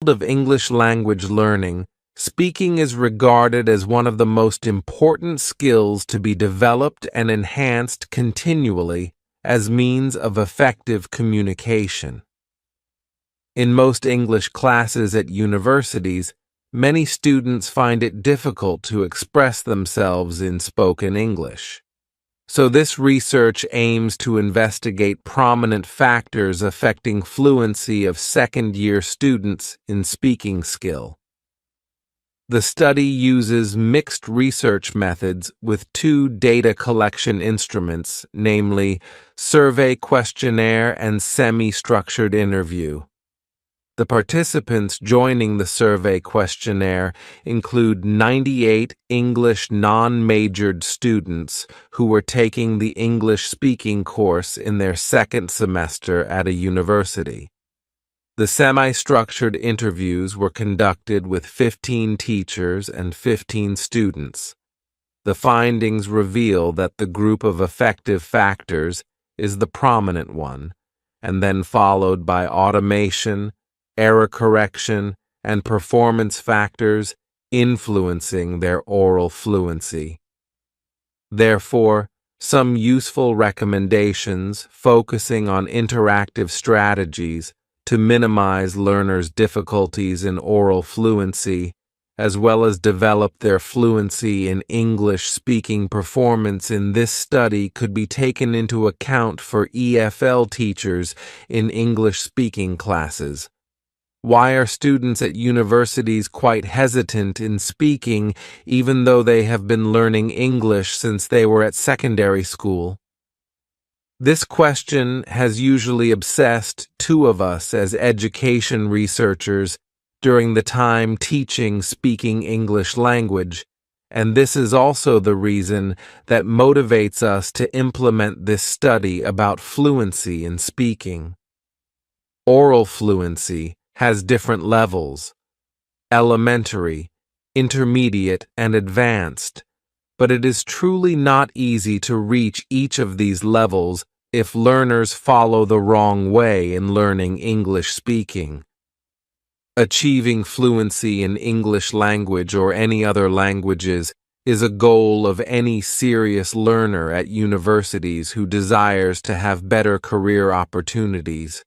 field of English language learning, speaking is regarded as one of the most important skills to be developed and enhanced continually as means of effective communication. In most English classes at universities, many students find it difficult to express themselves in spoken English. So this research aims to investigate prominent factors affecting fluency of second-year students in speaking skill. The study uses mixed research methods with two data collection instruments, namely survey questionnaire and semi-structured interview. The participants joining the survey questionnaire include 98 English non-majored students who were taking the English speaking course in their second semester at a university. The semi-structured interviews were conducted with 15 teachers and 15 students. The findings reveal that the group of affective factors is the prominent one, and then followed by automation, error correction, and performance factors influencing their oral fluency. Therefore, some useful recommendations focusing on interactive strategies to minimize learners' difficulties in oral fluency, as well as develop their fluency in English speaking performance in this study could be taken into account for EFL teachers in English speaking classes. Why are students at universities quite hesitant in speaking even though they have been learning English since they were at secondary school? This question has usually obsessed two of us as education researchers during the time teaching speaking English language, and this is also the reason that motivates us to implement this study about fluency in speaking. Oral fluency has different levels: elementary, intermediate, and advanced, but it is truly not easy to reach each of these levels if learners follow the wrong way in learning English speaking. Achieving fluency in English language or any other languages is a goal of any serious learner at universities who desires to have better career opportunities.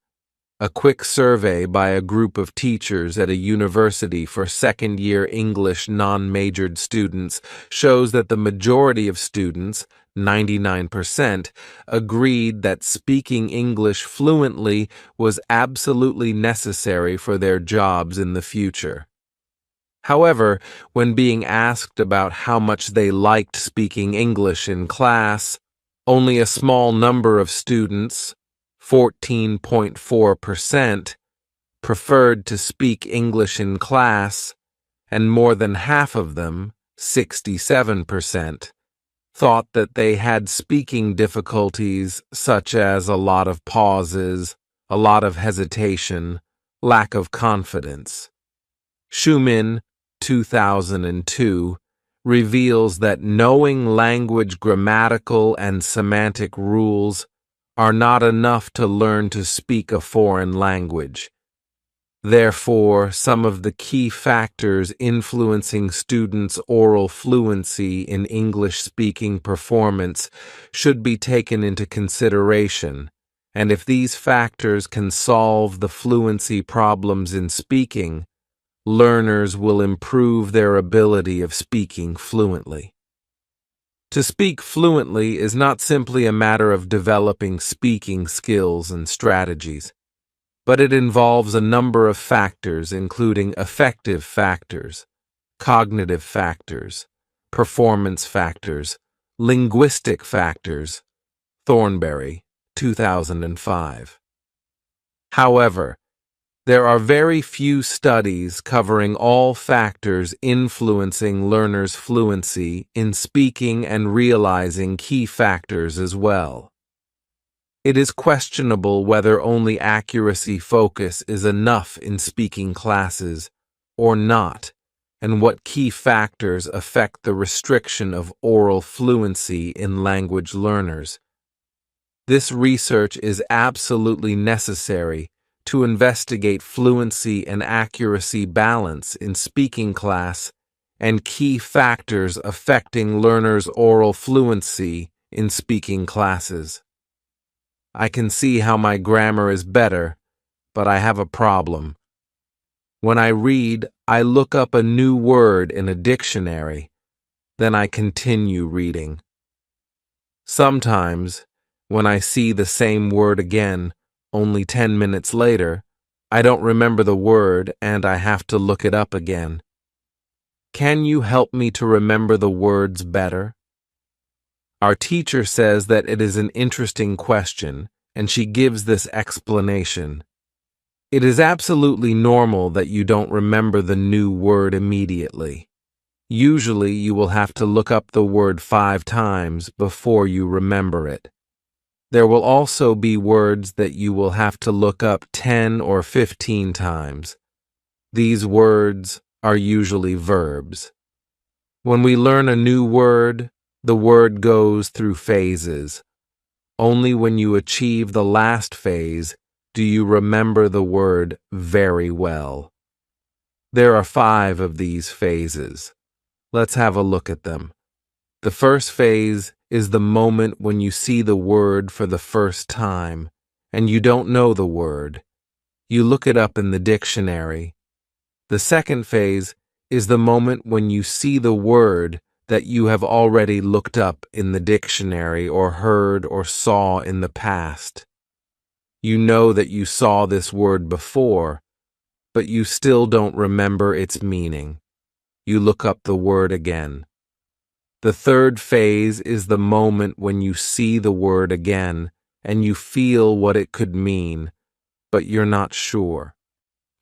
A quick survey by a group of teachers at a university for second-year English non-majored students shows that the majority of students, 99%, agreed that speaking English fluently was absolutely necessary for their jobs in the future. However, when being asked about how much they liked speaking English in class, only a small number of students, 14.4%, preferred to speak English in class, and more than half of them, 67%, thought that they had speaking difficulties such as a lot of pauses, a lot of hesitation, lack of confidence. Schumann, 2002, reveals that knowing language grammatical and semantic rules are not enough to learn to speak a foreign language. Therefore, some of the key factors influencing students' oral fluency in English-speaking performance should be taken into consideration, and if these factors can solve the fluency problems in speaking, learners will improve their ability of speaking fluently. To speak fluently is not simply a matter of developing speaking skills and strategies, but it involves a number of factors including affective factors, cognitive factors, performance factors, linguistic factors. Thornberry, 2005. However, there are very few studies covering all factors influencing learners' fluency in speaking and realizing key factors as well. It is questionable whether only accuracy focus is enough in speaking classes or not, and what key factors affect the restriction of oral fluency in language learners. This research is absolutely necessary to investigate fluency and accuracy balance in speaking class and key factors affecting learners' oral fluency in speaking classes. I can see how my grammar is better, but I have a problem. When I read, I look up a new word in a dictionary, then I continue reading. Sometimes, when I see the same word again, only 10 minutes later, I don't remember the word and I have to look it up again. Can you help me to remember the words better? Our teacher says that it is an interesting question, and she gives this explanation. It is absolutely normal that you don't remember the new word immediately. Usually, you will have to look up the word 5 times before you remember it. There will also be words that you will have to look up 10 or 15 times. These words are usually verbs. When we learn a new word, the word goes through phases. Only when you achieve the last phase do you remember the word very well. There are 5 of these phases. Let's have a look at them. The first phase is the moment when you see the word for the first time, and you don't know the word. You look it up in the dictionary. The second phase is the moment when you see the word that you have already looked up in the dictionary or heard or saw in the past. You know that you saw this word before, but you still don't remember its meaning. You look up the word again. The third phase is the moment when you see the word again and you feel what it could mean, but you're not sure.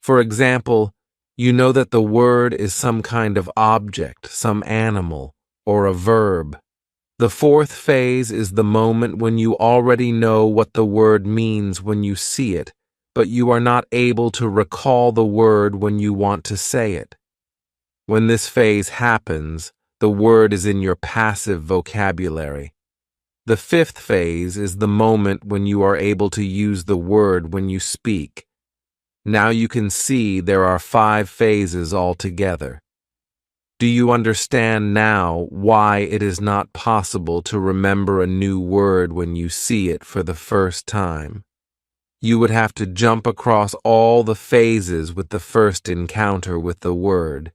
For example, you know that the word is some kind of object, some animal, or a verb. The fourth phase is the moment when you already know what the word means when you see it, but you are not able to recall the word when you want to say it. When this phase happens, the word is in your passive vocabulary. The fifth phase is the moment when you are able to use the word when you speak. Now you can see there are 5 phases altogether. Do you understand now why it is not possible to remember a new word when you see it for the first time? You would have to jump across all the phases with the first encounter with the word.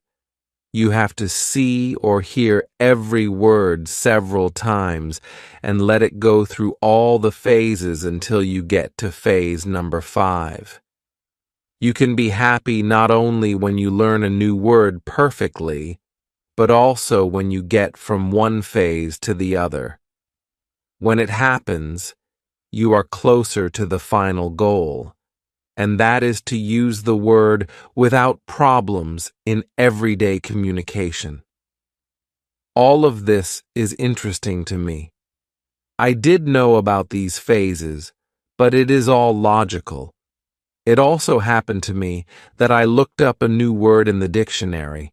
You have to see or hear every word several times and let it go through all the phases until you get to phase number 5. You can be happy not only when you learn a new word perfectly, but also when you get from one phase to the other. When it happens, you are closer to the final goal, and that is to use the word without problems in everyday communication. All of this is interesting to me. I did know about these phases, but it is all logical. It also happened to me that I looked up a new word in the dictionary,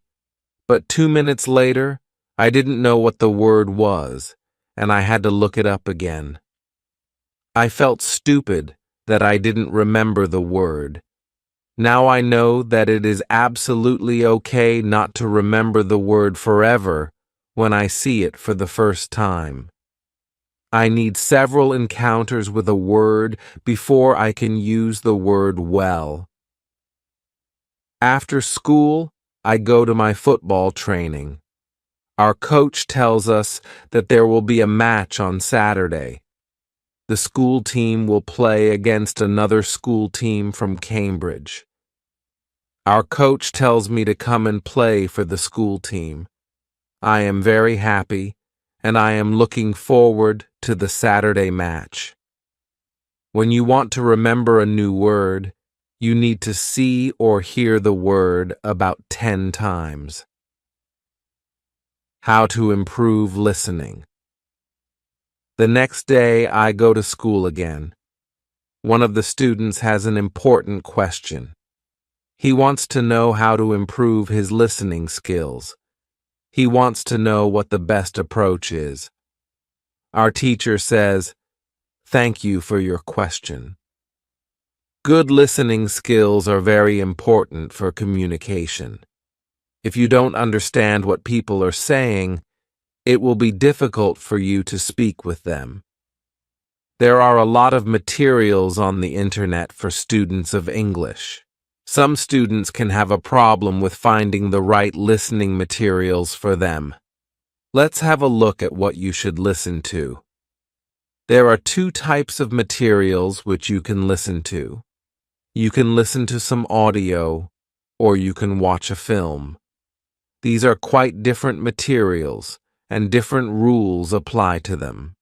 but 2 minutes later, I didn't know what the word was, and I had to look it up again. I felt stupid that I didn't remember the word. Now I know that it is absolutely okay not to remember the word forever when I see it for the first time. I need several encounters with a word before I can use the word well. After school, I go to my football training. Our coach tells us that there will be a match on Saturday. The school team will play against another school team from Cambridge. Our coach tells me to come and play for the school team. I am very happy, and I am looking forward to the Saturday match. When you want to remember a new word, you need to see or hear the word about 10 times. How to improve listening. The next day, I go to school again. One of the students has an important question. He wants to know how to improve his listening skills. He wants to know what the best approach is. Our teacher says, "Thank you for your question." Good listening skills are very important for communication. If you don't understand what people are saying, it will be difficult for you to speak with them. There are a lot of materials on the internet for students of English. Some students can have a problem with finding the right listening materials for them. Let's have a look at what you should listen to. There are two types of materials which you can listen to. You can listen to some audio, or you can watch a film. These are quite different materials, and different rules apply to them.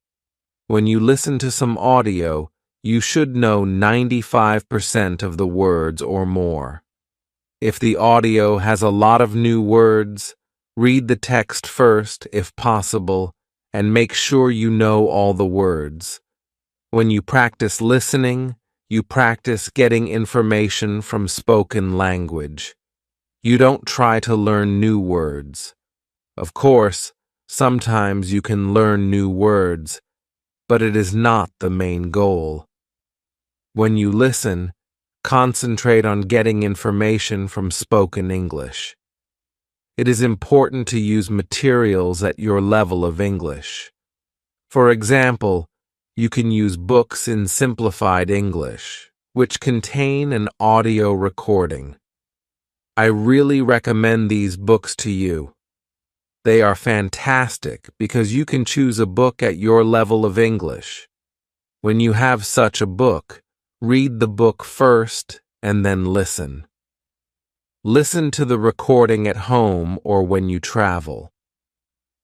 When you listen to some audio, you should know 95% of the words or more. If the audio has a lot of new words, read the text first, if possible, and make sure you know all the words. When you practice listening, you practice getting information from spoken language. You don't try to learn new words. Of course, sometimes you can learn new words, but it is not the main goal. When you listen, concentrate on getting information from spoken English. It is important to use materials at your level of English. For example, you can use books in simplified English, which contain an audio recording. I really recommend these books to you. They are fantastic because you can choose a book at your level of English. When you have such a book, read the book first and then listen. Listen to the recording at home or when you travel.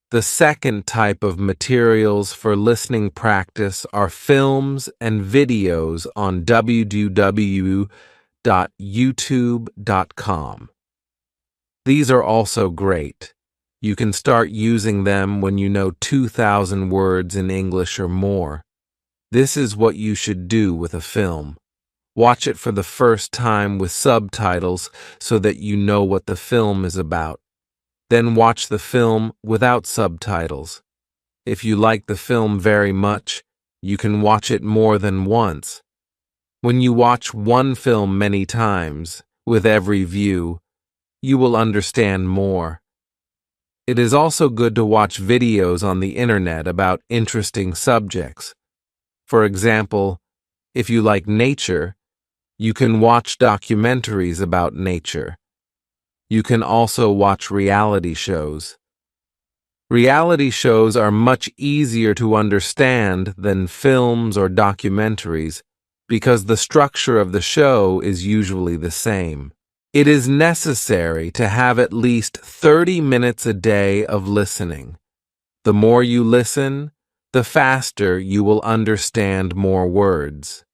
The second type of materials for listening practice are films and videos on www.youtube.com. These are also great. You can start using them when you know 2,000 words in English or more. This is what you should do with a film. Watch it for the first time with subtitles so that you know what the film is about. Then watch the film without subtitles. If you like the film very much, you can watch it more than once. When you watch one film many times, with every view, you will understand more. It is also good to watch videos on the internet about interesting subjects. For example, if you like nature, you can watch documentaries about nature. You can also watch reality shows. Reality shows are much easier to understand than films or documentaries because the structure of the show is usually the same. It is necessary to have at least 30 minutes a day of listening. The more you listen, the faster you will understand more words.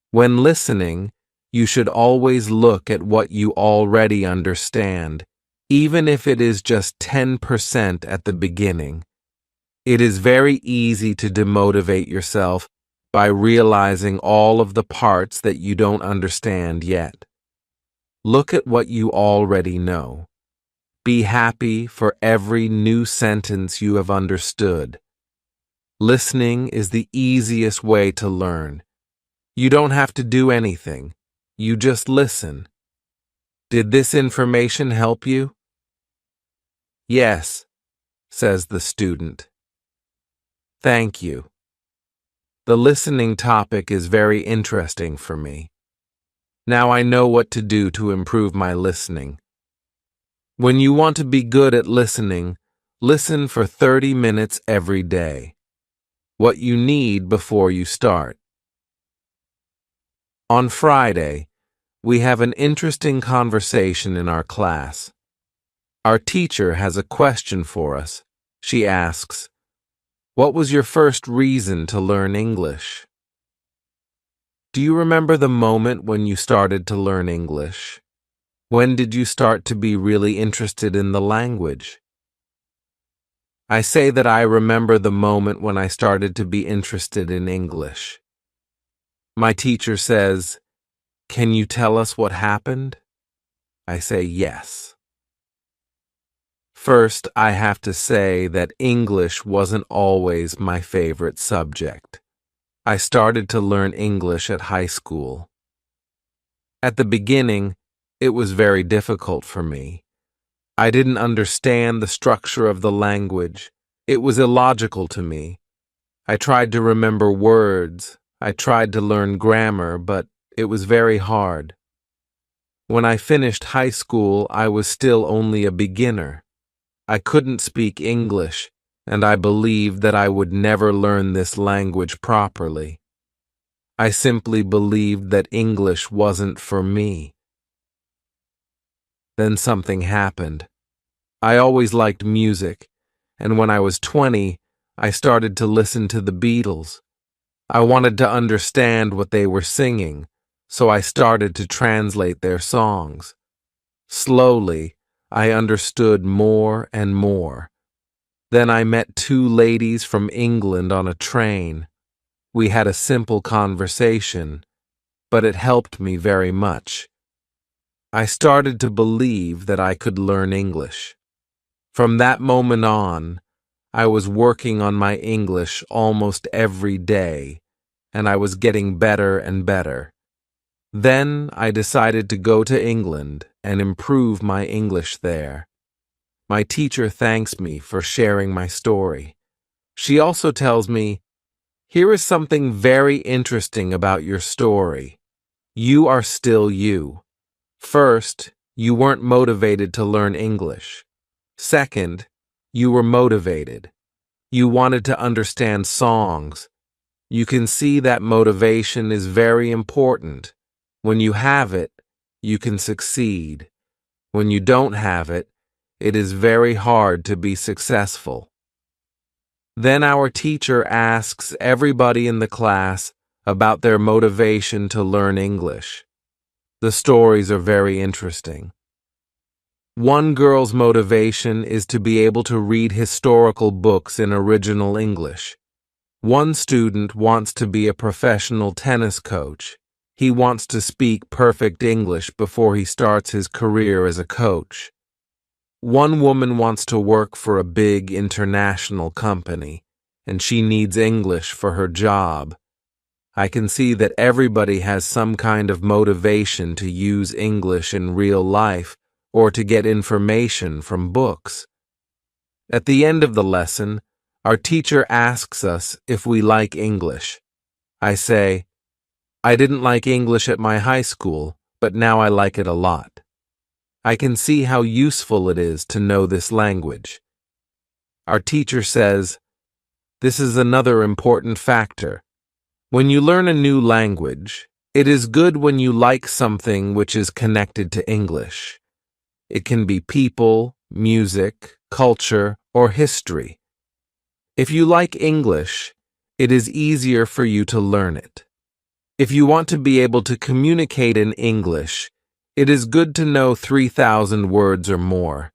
When listening, you should always look at what you already understand, even if it is just 10% at the beginning. It is very easy to demotivate yourself by realizing all of the parts that you don't understand yet. Look at what you already know. Be happy for every new sentence you have understood. Listening is the easiest way to learn. You don't have to do anything. You just listen. Did this information help you? Yes, says the student. Thank you. The listening topic is very interesting for me. Now I know what to do to improve my listening. When you want to be good at listening, listen for 30 minutes every day. What you need before you start. On Friday, we have an interesting conversation in our class. Our teacher has a question for us. She asks, "What was your first reason to learn English?" Do you remember the moment when you started to learn English? When did you start to be really interested in the language? I say that I remember the moment when I started to be interested in English. My teacher says, "Can you tell us what happened?" I say yes. First, I have to say that English wasn't always my favorite subject. I started to learn English at high school. At the beginning, it was very difficult for me. I didn't understand the structure of the language. It was illogical to me. I tried to remember words. I tried to learn grammar, but it was very hard. When I finished high school, I was still only a beginner. I couldn't speak English, and I believed that I would never learn this language properly. I simply believed that English wasn't for me. Then something happened. I always liked music, and when I was 20, I started to listen to the Beatles. I wanted to understand what they were singing, so I started to translate their songs. Slowly, I understood more and more. Then I met two ladies from England on a train. We had a simple conversation, but it helped me very much. I started to believe that I could learn English. From that moment on, I was working on my English almost every day, and I was getting better and better. Then I decided to go to England and improve my English there. My teacher thanks me for sharing my story. She also tells me, "Here is something very interesting about your story. You are still you. First, you weren't motivated to learn English. Second, you were motivated. You wanted to understand songs. You can see that motivation is very important. When you have it, you can succeed. When you don't have it, it is very hard to be successful." Then our teacher asks everybody in the class about their motivation to learn English. The stories are very interesting. One girl's motivation is to be able to read historical books in original English. One student wants to be a professional tennis coach. He wants to speak perfect English before he starts his career as a coach. One woman wants to work for a big international company, and she needs English for her job. I can see that everybody has some kind of motivation to use English in real life or to get information from books. At the end of the lesson, our teacher asks us if we like English. I say, "I didn't like English at my high school, but now I like it a lot. I can see how useful it is to know this language." Our teacher says, "This is another important factor. When you learn a new language, it is good when you like something which is connected to English. It can be people, music, culture, or history. If you like English, it is easier for you to learn it. If you want to be able to communicate in English, it is good to know 3,000 words or more.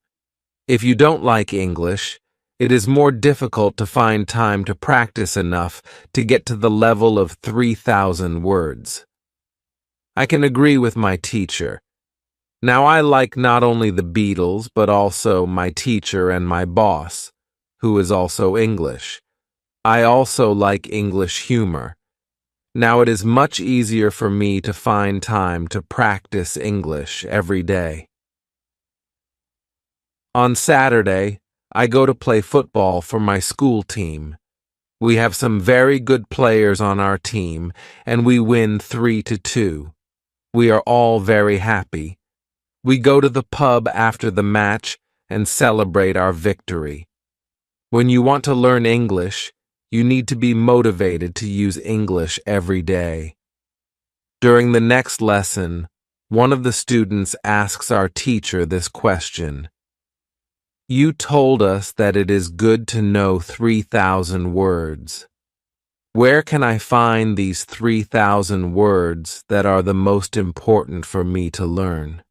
If you don't like English, it is more difficult to find time to practice enough to get to the level of 3,000 words." I can agree with my teacher. Now I like not only the Beatles, but also my teacher and my boss, who is also English. I also like English humor. Now it is much easier for me to find time to practice English every day. On Saturday, I go to play football for my school team. We have some very good players on our team, and we win 3-2. We are all very happy. We go to the pub after the match and celebrate our victory. When you want to learn English, you need to be motivated to use English every day. During the next lesson, one of the students asks our teacher this question. "You told us that it is good to know 3,000 words. Where can I find these 3,000 words that are the most important for me to learn?"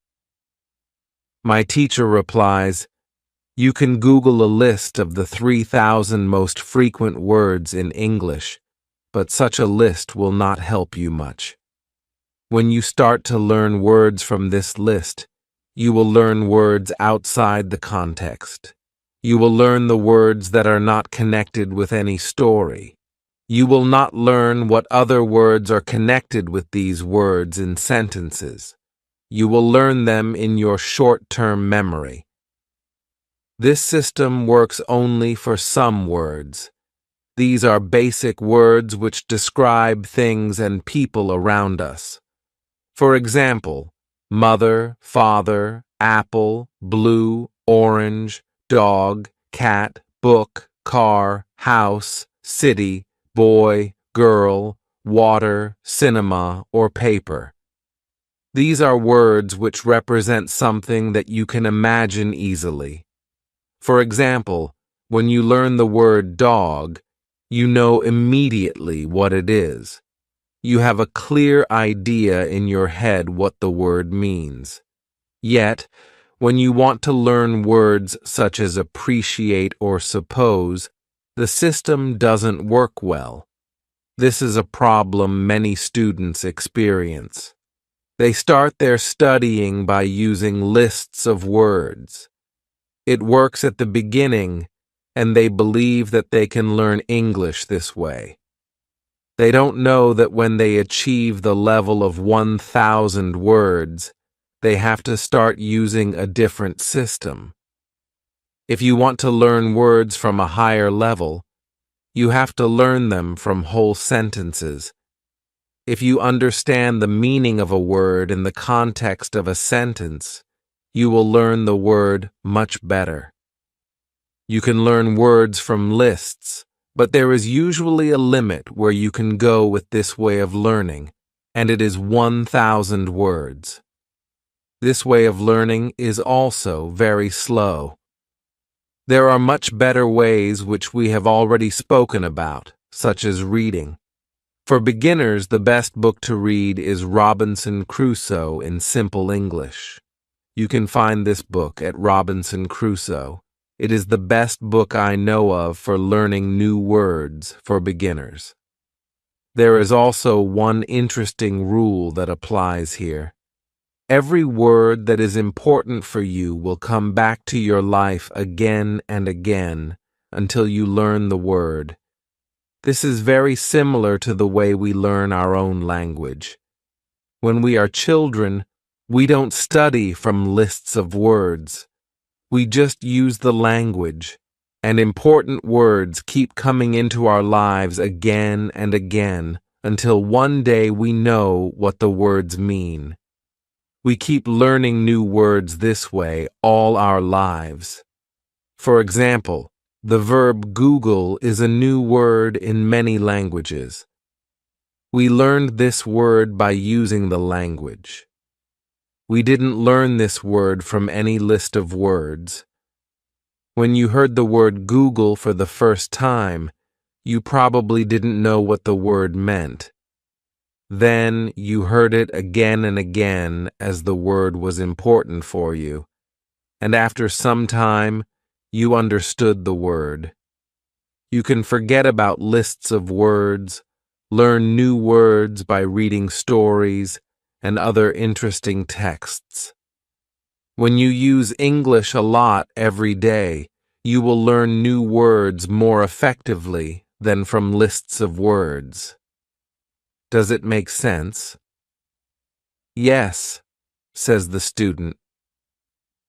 My teacher replies, "You can Google a list of the 3,000 most frequent words in English, but such a list will not help you much. When you start to learn words from this list, you will learn words outside the context. You will learn the words that are not connected with any story. You will not learn what other words are connected with these words in sentences. You will learn them in your short-term memory. This system works only for some words. These are basic words which describe things and people around us. For example, mother, father, apple, blue, orange, dog, cat, book, car, house, city, boy, girl, water, cinema, or paper. These are words which represent something that you can imagine easily. For example, when you learn the word dog, you know immediately what it is. You have a clear idea in your head what the word means. Yet, when you want to learn words such as appreciate or suppose, the system doesn't work well. This is a problem many students experience. They start their studying by using lists of words. It works at the beginning, and they believe that they can learn English this way. They don't know that when they achieve the level of 1,000 words, they have to start using a different system. If you want to learn words from a higher level, you have to learn them from whole sentences. If you understand the meaning of a word in the context of a sentence, you will learn the word much better. You can learn words from lists, but there is usually a limit where you can go with this way of learning, and it is 1,000 words. This way of learning is also very slow. There are much better ways which we have already spoken about, such as reading. For beginners, the best book to read is Robinson Crusoe in Simple English. You can find this book at Robinson Crusoe. It is the best book I know of for learning new words for beginners. There is also one interesting rule that applies here. Every word that is important for you will come back to your life again and again until you learn the word. This is very similar to the way we learn our own language. When we are children, we don't study from lists of words. We just use the language, and important words keep coming into our lives again and again until one day we know what the words mean. We keep learning new words this way all our lives. For example, the verb Google is a new word in many languages. We learned this word by using the language. We didn't learn this word from any list of words. When you heard the word Google for the first time, you probably didn't know what the word meant. Then you heard it again and again as the word was important for you, and after some time, you understood the word. You can forget about lists of words, learn new words by reading stories and other interesting texts. When you use English a lot every day, you will learn new words more effectively than from lists of words. Does it make sense? Yes, says the student.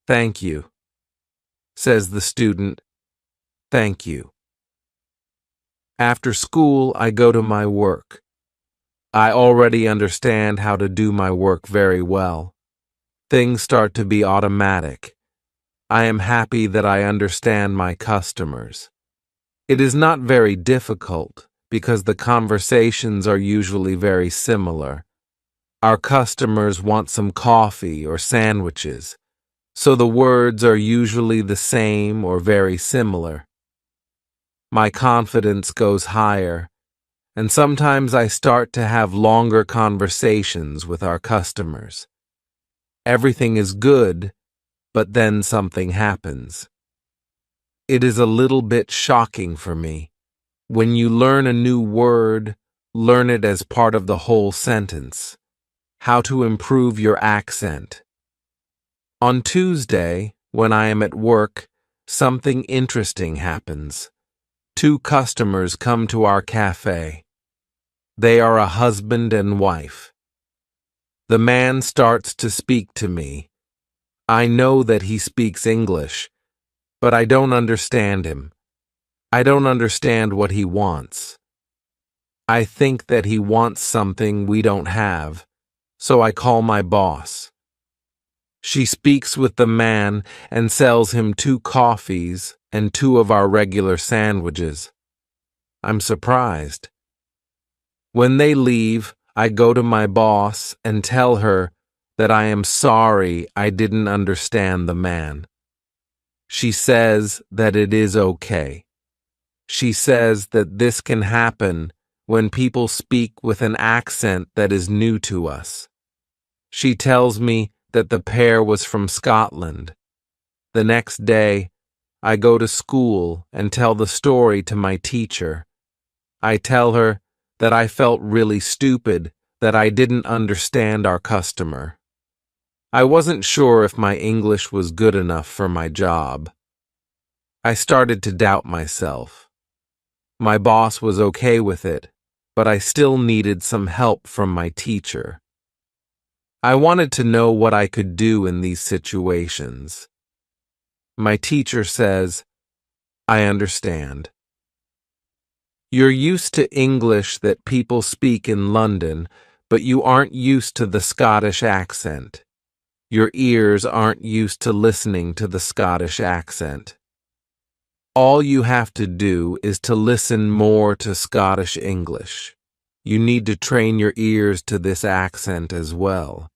Thank you, says the student. Thank you. After school, I go to my work. I already understand how to do my work very well. Things start to be automatic. I am happy that I understand my customers. It is not very difficult because the conversations are usually very similar. Our customers want some coffee or sandwiches, so the words are usually the same or very similar. My confidence goes higher, and sometimes I start to have longer conversations with our customers. Everything is good, but then something happens. It is a little bit shocking for me. When you learn a new word, learn it as part of the whole sentence. How to improve your accent. On Tuesday, when I am at work, something interesting happens. 2 customers come to our cafe. They are a husband and wife. The man starts to speak to me. I know that he speaks English, but I don't understand him. I don't understand what he wants. I think that he wants something we don't have, so I call my boss. She speaks with the man and sells him 2 coffees and 2 of our regular sandwiches. I'm surprised. When they leave, I go to my boss and tell her that I am sorry I didn't understand the man. She says that it is okay. She says that this can happen when people speak with an accent that is new to us. She tells me that the pair was from Scotland. The next day, I go to school and tell the story to my teacher. I tell her that I felt really stupid that I didn't understand our customer. I wasn't sure if my English was good enough for my job. I started to doubt myself. My boss was okay with it, but I still needed some help from my teacher. I wanted to know what I could do in these situations. My teacher says, I understand. You're used to English that people speak in London, but you aren't used to the Scottish accent. Your ears aren't used to listening to the Scottish accent. All you have to do is to listen more to Scottish English. You need to train your ears to this accent as well.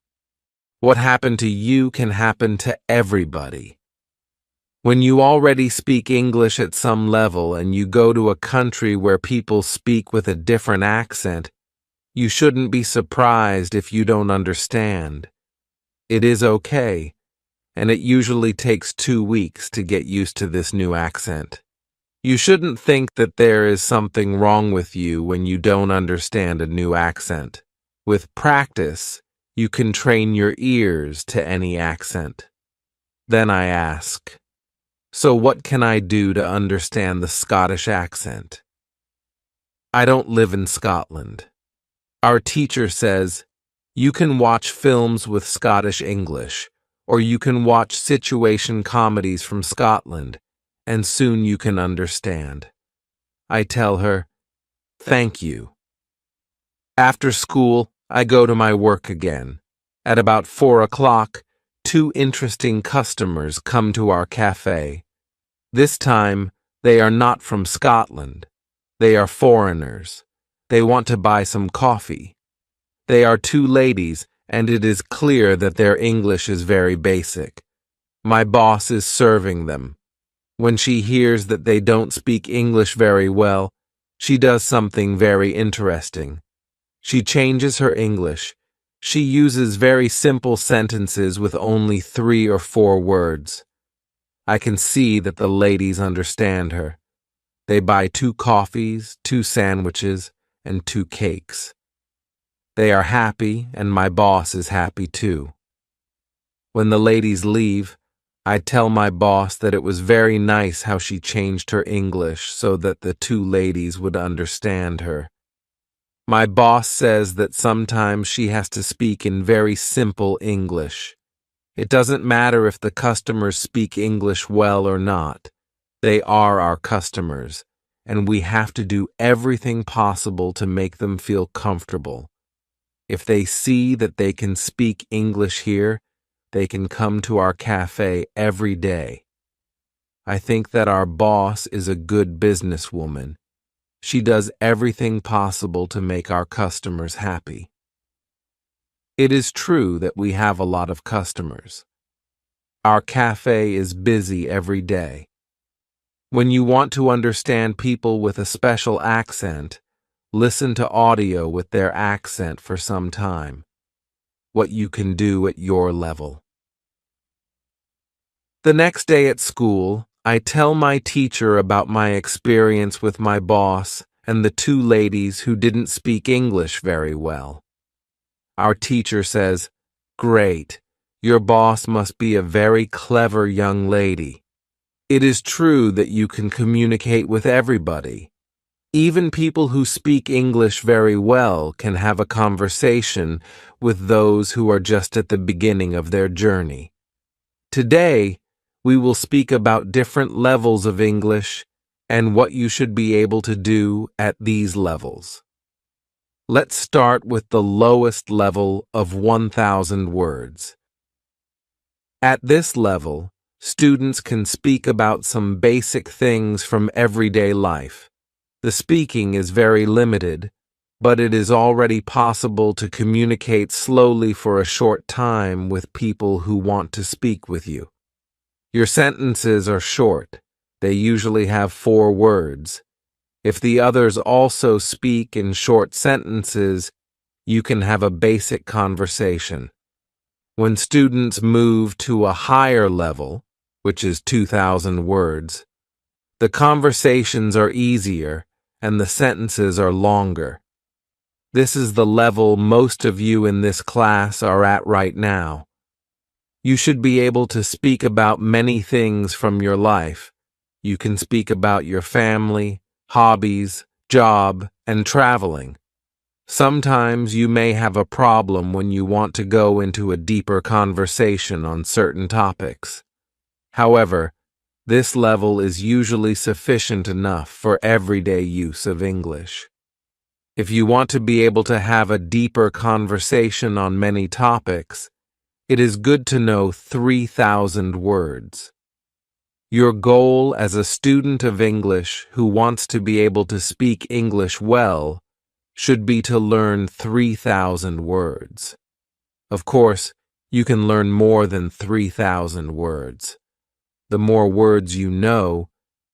What happened to you can happen to everybody. When you already speak English at some level and you go to a country where people speak with a different accent, you shouldn't be surprised if you don't understand. It is okay, and it usually takes 2 weeks to get used to this new accent. You shouldn't think that there is something wrong with you when you don't understand a new accent. With practice, you can train your ears to any accent. Then I ask, so what can I do to understand the Scottish accent? I don't live in Scotland. Our teacher says, you can watch films with Scottish English, or you can watch situation comedies from Scotland, and soon you can understand. I tell her, thank you. After school, I go to my work again. At about 4 o'clock, 2 interesting customers come to our cafe. This time, they are not from Scotland. They are foreigners. They want to buy some coffee. They are 2 ladies, and it is clear that their English is very basic. My boss is serving them. When she hears that they don't speak English very well, she does something very interesting. She changes her English. She uses very simple sentences with only 3 or 4 words. I can see that the ladies understand her. They buy 2 coffees, 2 sandwiches, and 2 cakes. They are happy, and my boss is happy too. When the ladies leave, I tell my boss that it was very nice how she changed her English so that the 2 ladies would understand her. My boss says that sometimes she has to speak in very simple English. It doesn't matter if the customers speak English well or not. They are our customers, and we have to do everything possible to make them feel comfortable. If they see that they can speak English here, they can come to our cafe every day. I think that our boss is a good businesswoman. She does everything possible to make our customers happy. It is true that we have a lot of customers. Our cafe is busy every day. When you want to understand people with a special accent, listen to audio with their accent for some time. What you can do at your level. The next day at school, I tell my teacher about my experience with my boss and the 2 ladies who didn't speak English very well. Our teacher says, "Great, your boss must be a very clever young lady. It is true that you can communicate with everybody. Even people who speak English very well can have a conversation with those who are just at the beginning of their journey. Today, we will speak about different levels of English and what you should be able to do at these levels. Let's start with the lowest level of 1,000 words. At this level, students can speak about some basic things from everyday life. The speaking is very limited, but it is already possible to communicate slowly for a short time with people who want to speak with you. Your sentences are short. They usually have 4 words. If the others also speak in short sentences, you can have a basic conversation. When students move to a higher level, which is 2,000 words, the conversations are easier and the sentences are longer. This is the level most of you in this class are at right now. You should be able to speak about many things from your life. You can speak about your family, hobbies, job, and traveling. Sometimes you may have a problem when you want to go into a deeper conversation on certain topics. However, this level is usually sufficient enough for everyday use of English. If you want to be able to have a deeper conversation on many topics, it is good to know 3,000 words. Your goal as a student of English who wants to be able to speak English well should be to learn 3,000 words. Of course, you can learn more than 3,000 words. The more words you know,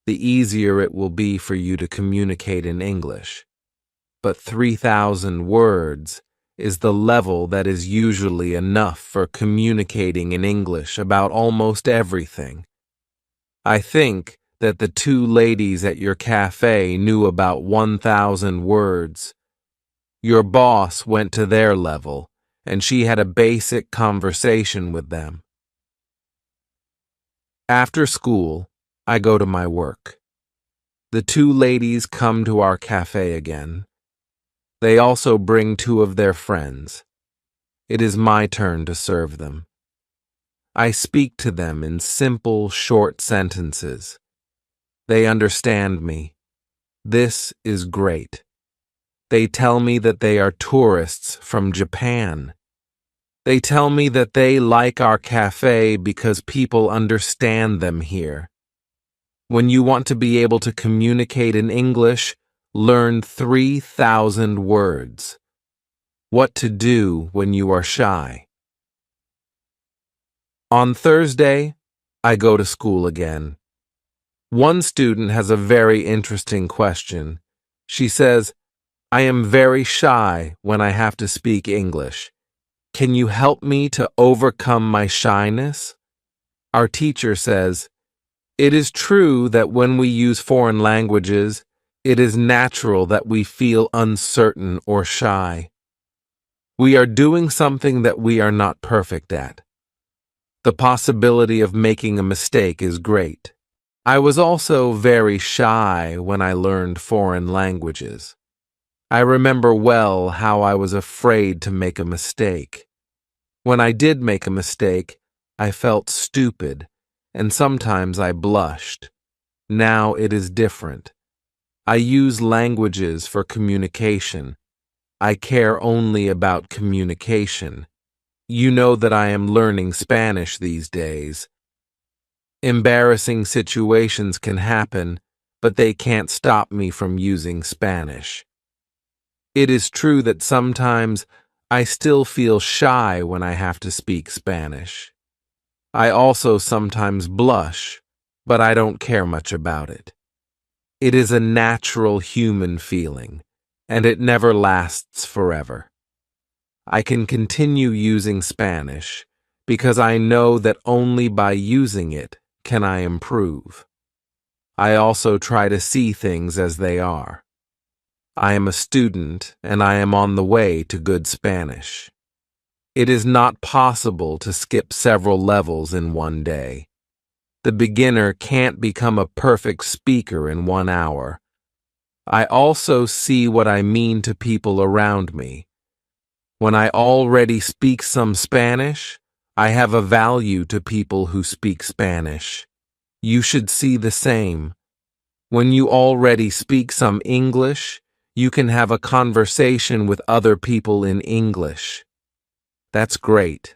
the easier it will be for you to communicate in English. But 3,000 words is the level that is usually enough for communicating in English about almost everything. I think that the 2 ladies at your cafe knew about 1,000 words. Your boss went to their level, and she had a basic conversation with them. After school, I go to my work. The 2 ladies come to our cafe again. They also bring 2 of their friends. It is my turn to serve them. I speak to them in simple, short sentences. They understand me. This is great. They tell me that they are tourists from Japan. They tell me that they like our cafe because people understand them here. When you want to be able to communicate in English, learn 3,000 words. What to do when you are shy. On Thursday, I go to school again. One student has a very interesting question. She says, I am very shy when I have to speak English. Can you help me to overcome my shyness? Our teacher says, it is true that when we use foreign languages, it is natural that we feel uncertain or shy. We are doing something that we are not perfect at. The possibility of making a mistake is great. I was also very shy when I learned foreign languages. I remember well how I was afraid to make a mistake. When I did make a mistake, I felt stupid, and sometimes I blushed. Now it is different. I use languages for communication. I care only about communication. You know that I am learning Spanish these days. Embarrassing situations can happen, but they can't stop me from using Spanish. It is true that sometimes I still feel shy when I have to speak Spanish. I also sometimes blush, but I don't care much about it. It is a natural human feeling, and it never lasts forever. I can continue using Spanish because I know that only by using it can I improve. I also try to see things as they are. I am a student and I am on the way to good Spanish. It is not possible to skip several levels in one day. The beginner can't become a perfect speaker in 1 hour. I also see what I mean to people around me. When I already speak some Spanish, I have a value to people who speak Spanish. You should see the same. When you already speak some English, you can have a conversation with other people in English. That's great.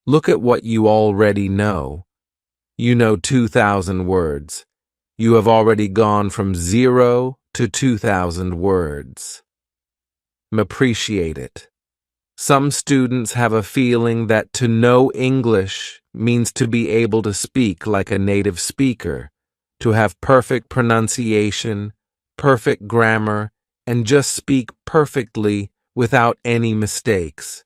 Look at what you already know. You know 2,000 words. You have already gone from 0 to 2,000 words. Appreciate it. Some students have a feeling that to know English means to be able to speak like a native speaker, to have perfect pronunciation, perfect grammar, and just speak perfectly without any mistakes.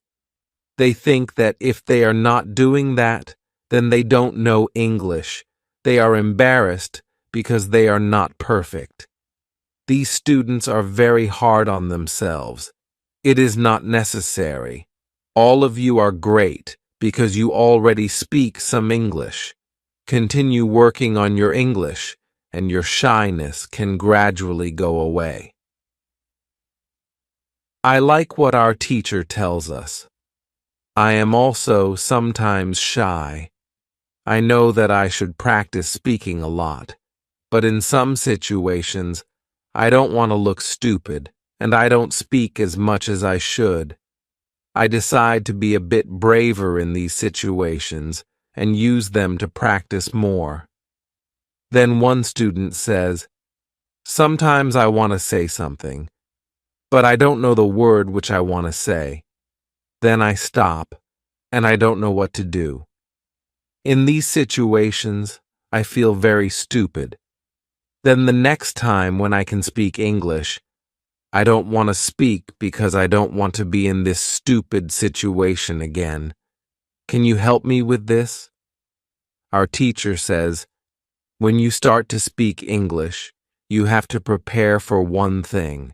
They think that if they are not doing that, then they don't know English. They are embarrassed because they are not perfect. These students are very hard on themselves. It is not necessary. All of you are great because you already speak some English. Continue working on your English, and your shyness can gradually go away. I like what our teacher tells us. I am also sometimes shy. I know that I should practice speaking a lot, but in some situations, I don't want to look stupid, and I don't speak as much as I should. I decide to be a bit braver in these situations and use them to practice more. Then one student says, "Sometimes I want to say something, but I don't know the word which I want to say. Then I stop, and I don't know what to do." In these situations, I feel very stupid. Then the next time when I can speak English, I don't want to speak because I don't want to be in this stupid situation again. Can you help me with this? Our teacher says, when you start to speak English, you have to prepare for one thing.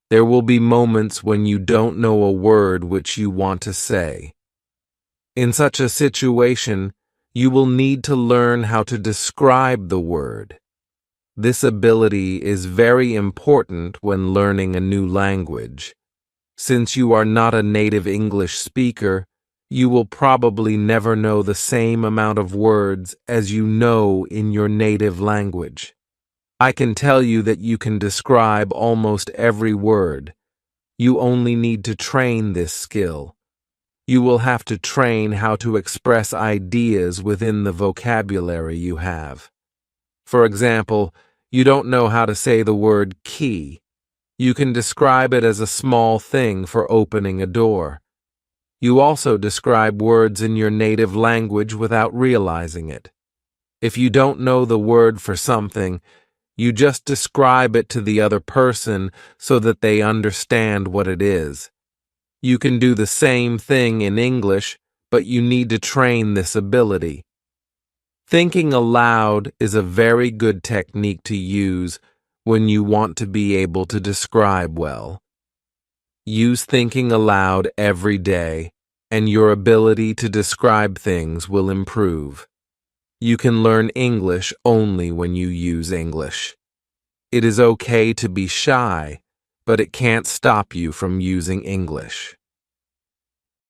There will be moments when you don't know a word which you want to say. In such a situation, you will need to learn how to describe the word. This ability is very important when learning a new language. Since you are not a native English speaker, you will probably never know the same amount of words as you know in your native language. I can tell you that you can describe almost every word. You only need to train this skill. You will have to train how to express ideas within the vocabulary you have. For example, you don't know how to say the word key. You can describe it as a small thing for opening a door. You also describe words in your native language without realizing it. If you don't know the word for something, you just describe it to the other person so that they understand what it is. You can do the same thing in English, but you need to train this ability. Thinking aloud is a very good technique to use when you want to be able to describe well. Use thinking aloud every day, and your ability to describe things will improve. You can learn English only when you use English. It is okay to be shy, but it can't stop you from using English.